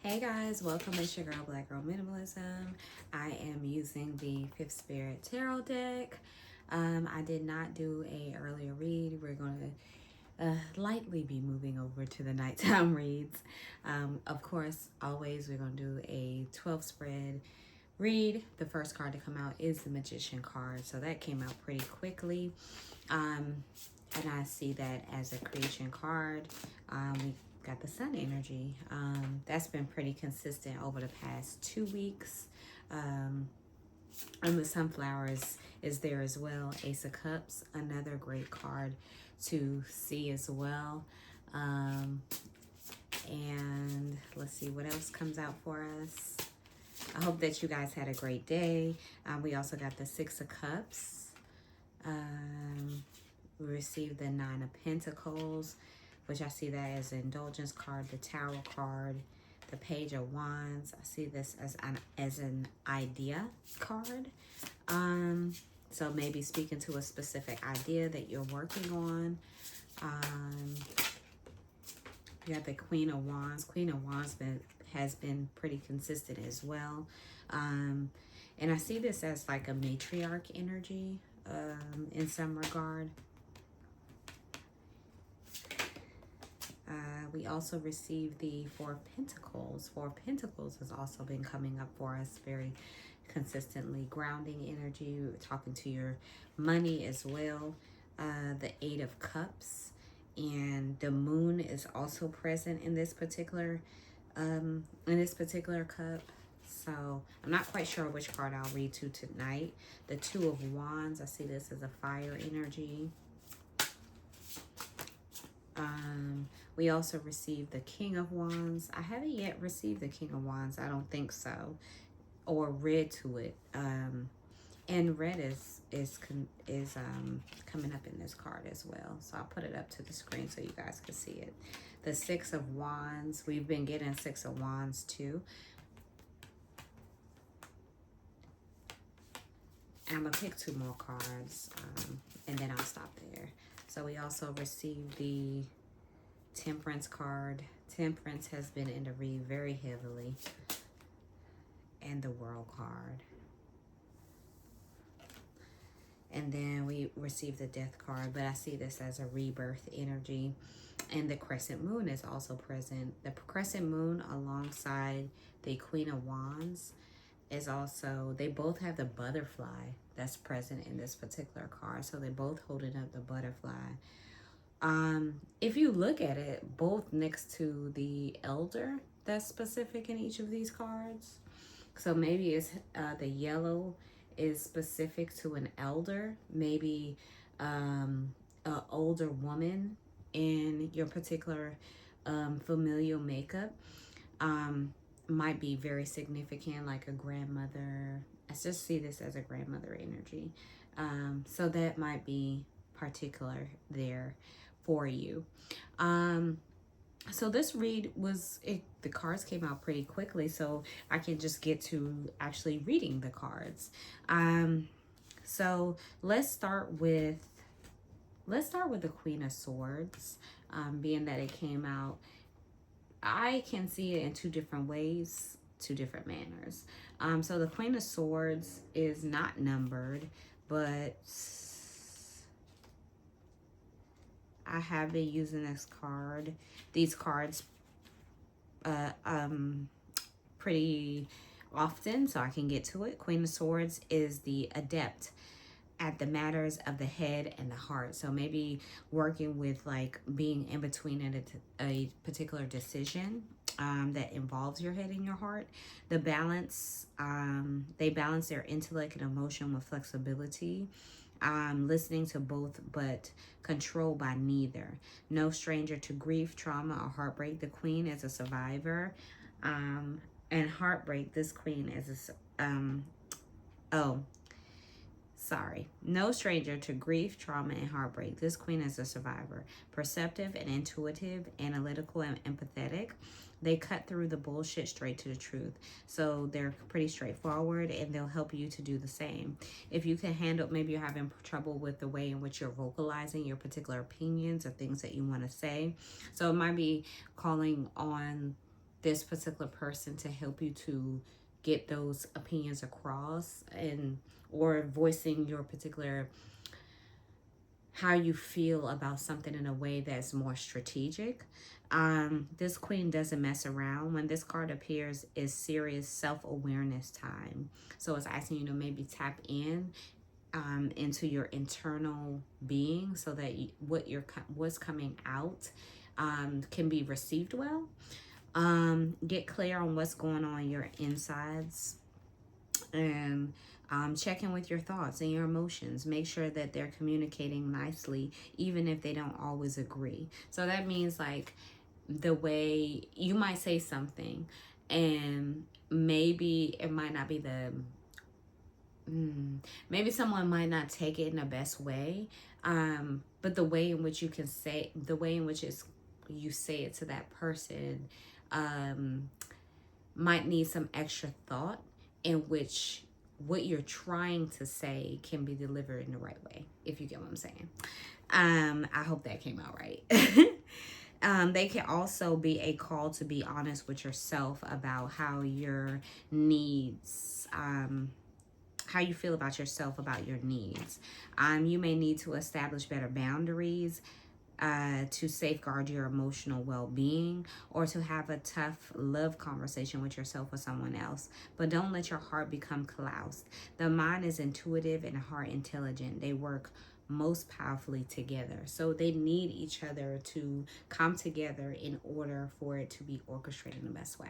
Hey guys, welcome. It's your girl, Black Girl Minimalism. I am using the Fifth Spirit Tarot deck. I did not do a earlier read. We're going to lightly be moving over to the nighttime reads. Of course, always we're going to do a 12 spread read. The first card to come out is the Magician card, so that came out pretty quickly. And I see that as a creation card. We got the sun energy. That's been pretty consistent over the past 2 weeks. And the sunflower is there as well. Ace of Cups, another great card to see as well. And let's see what else comes out for us. I hope that you guys had a great day. We also got the Six of Cups. We received the Nine of Pentacles, which I see that as an indulgence card, the Tower card, the Page of Wands. I see this as an idea card. So maybe speaking to a specific idea that you're working on. You got the Queen of Wands. Queen of Wands has been pretty consistent as well. And I see this as like a matriarch energy in some regard. We also received the Four of Pentacles. Four of Pentacles has also been coming up for us very consistently. Grounding energy, talking to your money as well. The Eight of Cups. And the moon is also present in this particular cup. So I'm not quite sure which card I'll read to tonight. The Two of Wands, I see this as a fire energy. We also received the King of Wands. I haven't yet received the King of Wands. I don't think so, or read to it. And red is coming up in this card as well. So I'll put it up to the screen so you guys can see it. The Six of Wands. We've been getting Six of Wands too. I'm gonna pick two more cards, and then I'll stop there. So we also received the Temperance card. Temperance has been in the read very heavily. And the World card. And then we received the Death card, but I see this as a rebirth energy. And the Crescent Moon is also present. The Crescent Moon alongside the Queen of Wands is also, they both have the butterfly that's present in this particular card. So they're both holding up the butterfly. If you look at it, both next to the Elder that's specific in each of these cards. So maybe it's the yellow is specific to an elder, maybe an older woman in your particular familial makeup. Might be very significant, like a grandmother. I just see this as a grandmother energy. So that might be particular there for you. So this read the cards came out pretty quickly, so I can just get to actually reading the cards. So let's start with the Queen of Swords. Being that it came out, I can see it in two different ways, two different manners. So the Queen of Swords is not numbered, but I have been using these cards pretty often, so I can get to it. Queen of Swords is the adept at the matters of the head and the heart. So maybe working with like being in between a particular decision that involves your head and your heart. The balance, they balance their intellect and emotion with flexibility. Listening to both but controlled by neither. No stranger to grief, trauma, or heartbreak. The Queen is a survivor. And heartbreak, this Queen is no stranger to grief, trauma, and heartbreak. This Queen is a survivor. Perceptive and intuitive, analytical and empathetic. They cut through the bullshit straight to the truth. So they're pretty straightforward, and they'll help you to do the same. If you can handle, maybe you're having trouble with the way in which you're vocalizing your particular opinions or things that you want to say. So it might be calling on this particular person to help you to get those opinions across, and or voicing your particular how you feel about something in a way that's more strategic. This queen doesn't mess around. When this card appears, is serious self-awareness time. So it's asking you to maybe tap in into your internal being, so that what's coming out can be received well. Get clear on what's going on your insides, and check in with your thoughts and your emotions. Make sure that they're communicating nicely, even if they don't always agree. So that means, like, the way you might say something, and maybe it might not be maybe someone might not take it in the best way, but the way in which you can say, the way in which you say it to that person, might need some extra thought, in which what you're trying to say can be delivered in the right way, if you get what I'm saying. I hope that came out right. They can also be a call to be honest with yourself about how your needs, how you feel about yourself, about your needs. You may need to establish better boundaries to safeguard your emotional well-being, or to have a tough love conversation with yourself or someone else. But don't let your heart become callous. The mind is intuitive and heart intelligent. They work most powerfully together. So they need each other to come together in order for it to be orchestrated in the best way.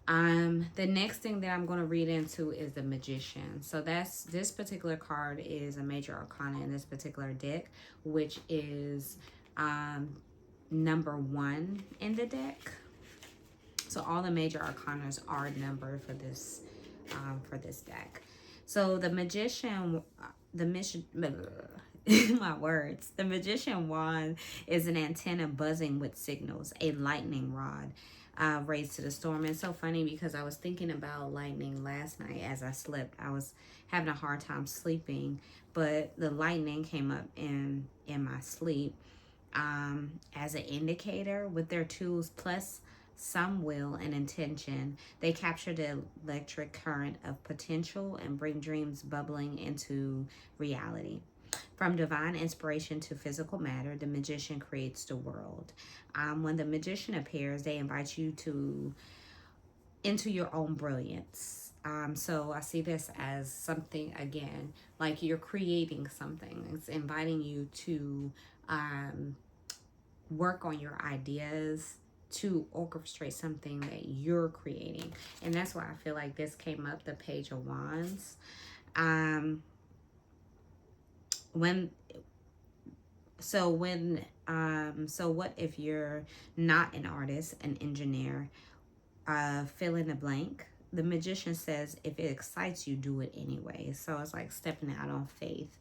The next thing that I'm going to read into is the Magician. So this particular card is a major arcana in this particular deck, which is number 1 in the deck. So all the major arcanas are numbered for this deck. So the Magician, my words. The Magician wand is an antenna buzzing with signals, a lightning rod raised to the storm. It's so funny because I was thinking about lightning last night as I slept. I was having a hard time sleeping, but the lightning came up in my sleep as an indicator. With their tools plus some will and intention, they capture the electric current of potential and bring dreams bubbling into reality. From divine inspiration to physical matter, the magician creates the world. When the magician appears, they invite you into your own brilliance. So I see this as something, again, like you're creating something. It's inviting you to work on your ideas, to orchestrate something that you're creating. And that's why I feel like this came up, the Page of Wands. So what if you're not an artist, an engineer, fill in the blank? The Magician says if it excites you, do it anyway. So it's like stepping out on faith.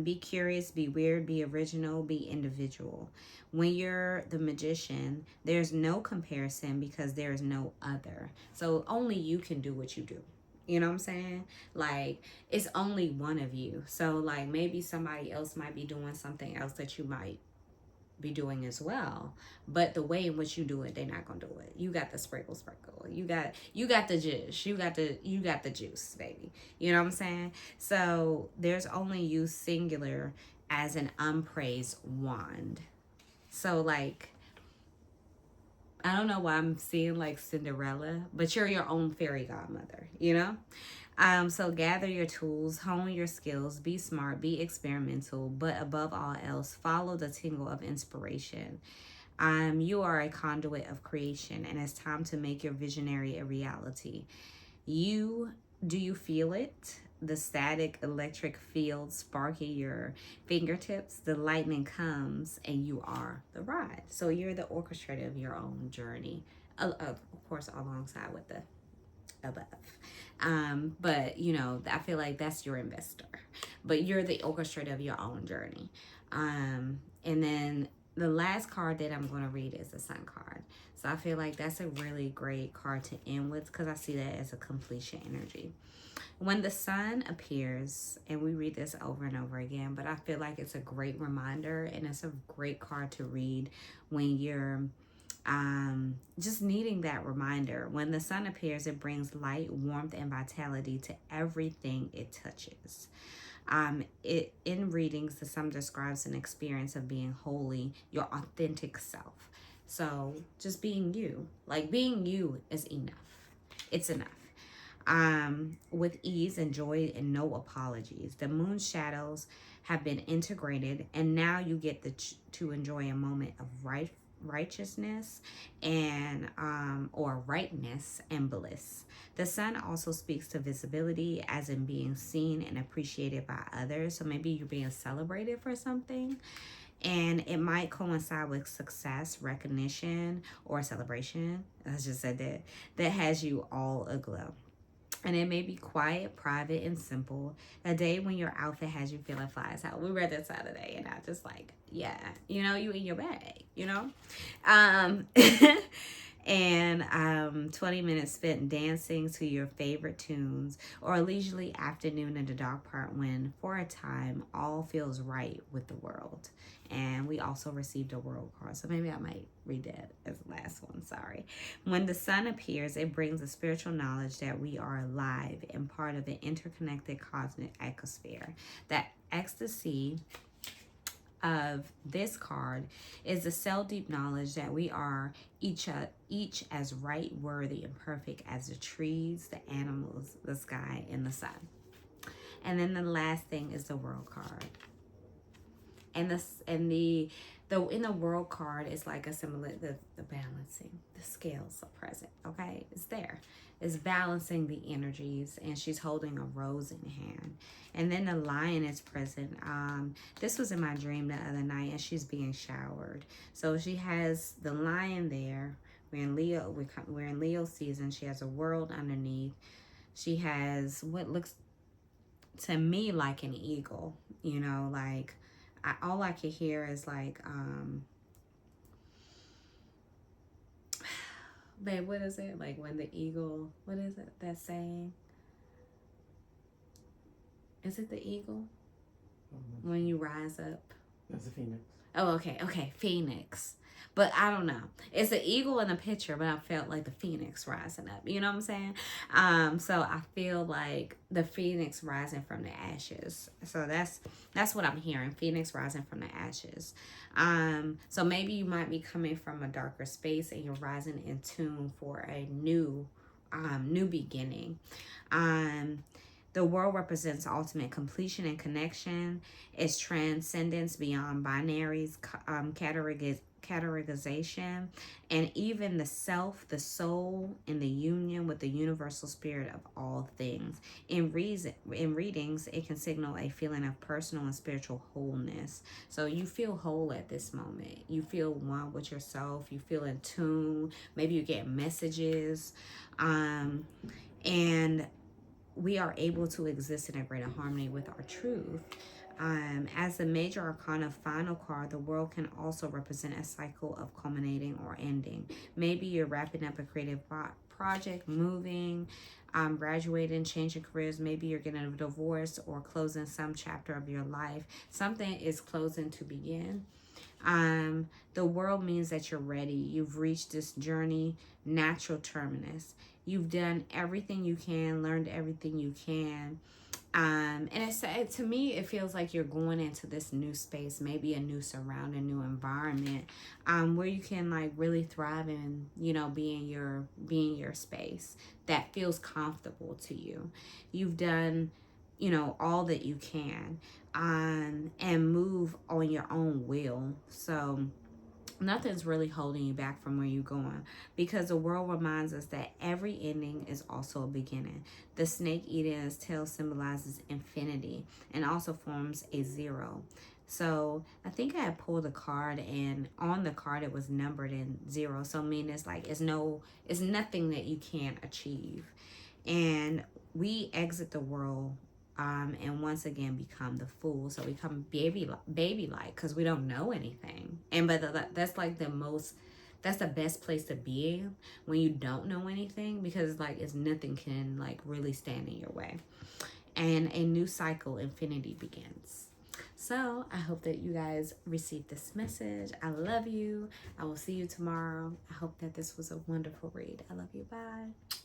Be curious, be weird, be original, be individual. When you're the Magician, there's no comparison because there is no other. So only you can do what you do. You know what I'm saying? Like, it's only one of you. So, like, maybe somebody else might be doing something else that you might be doing as well. But the way in which you do it, they're not gonna do it. You got the sprinkle. You got the juice. You got the juice, baby. You know what I'm saying? So there's only you singular as an unpraised wand. So, like, I don't know why I'm seeing like Cinderella, but you're your own fairy godmother, you know? So gather your tools, hone your skills, be smart, be experimental, but above all else, follow the tingle of inspiration. You are a conduit of creation, and it's time to make your visionary a reality. Do you feel it? The static electric field sparking your fingertips, the lightning comes and you are the ride. So you're the orchestrator of your own journey, of course, alongside with the above. But, you know, I feel like that's your investor, but you're the orchestrator of your own journey. And then the last card that I'm going to read is the Sun card. So I feel like that's a really great card to end with, because I see that as a completion energy. When the sun appears, and we read this over and over again, but I feel like it's a great reminder, and it's a great card to read when you're Just needing that reminder. When the sun appears, it brings light, warmth, and vitality to everything it touches. It in readings, the sun describes an experience of being holy, your authentic self. So just being you, like being you is enough. It's enough. With ease and joy and no apologies. The moon's shadows have been integrated, and now you get to enjoy a moment of righteousness and or rightness and bliss. The sun also speaks to visibility, as in being seen and appreciated by others. So maybe you're being celebrated for something, and it might coincide with success, recognition, or celebration. I just said that has you all aglow. And it may be quiet, private, and simple. A day when your outfit has you feeling fly as hell. We read this Saturday, and I just like, yeah, you know, you in your bag, you know? And 20 minutes spent dancing to your favorite tunes, or a leisurely afternoon in the dark part when, for a time, all feels right with the world. And we also received a world card, so maybe I might read that as the last one. Sorry. When the sun appears, it brings a spiritual knowledge that we are alive and part of an interconnected cosmic ecosphere. That ecstasy of this card is the cell deep knowledge that we are each as right, worthy, and perfect as the trees, the animals, the sky, and the sun. And then the last thing is the world card. And the in the world card is like a similar the balancing. The scales are present. Okay, it's there. It's balancing the energies, and she's holding a rose in hand. And then the lion is present. This was in my dream the other night, and she's being showered. So she has the lion there. We're in Leo season. She has a world underneath. She has what looks to me like an eagle. You know, like all I could hear is like babe, what is it? Like when the eagle, what is it? That saying? Is it the eagle? When you rise up? That's a phoenix. Oh, okay, phoenix. But I don't know. It's the eagle in the picture, but I felt like the phoenix rising up. You know what I'm saying? So I feel like the phoenix rising from the ashes. So that's what I'm hearing. Phoenix rising from the ashes. So maybe you might be coming from a darker space and you're rising in tune for a new beginning. The world represents ultimate completion and connection. It's transcendence beyond binaries, categorization, and even the self, the soul, and the union with the universal spirit of all things. In readings, it can signal a feeling of personal and spiritual wholeness. So you feel whole at this moment. You feel one with yourself. You feel in tune. Maybe you get messages. And we are able to exist in a greater harmony with our truth. As the major arcana final card, the world can also represent a cycle of culminating or ending. Maybe you're wrapping up a creative project, moving, graduating, changing careers. Maybe you're getting a divorce or closing some chapter of your life. Something is closing to begin. The world means that you're ready. You've reached this journey, natural terminus. You've done everything you can, learned everything you can. And to me, it feels like you're going into this new space, maybe a new surrounding, new environment, where you can like really thrive and, you know, be in your space that feels comfortable to you. You've done, you know, all that you can, and move on your own will. So nothing's really holding you back from where you're going, because the world reminds us that every ending is also a beginning. The snake eating its tail symbolizes infinity and also forms a zero. So I think I had pulled a card, and on the card it was numbered in zero. So I mean, it's like it's nothing that you can't achieve. And we exit the world and once again become the fool. So we become baby-like because we don't know anything. But that's like that's the best place to be in, when you don't know anything, because like it's nothing can like really stand in your way. And a new cycle, infinity, begins. So I hope that you guys received this message. I love you. I will see you tomorrow. I hope that this was a wonderful read. I love you. Bye.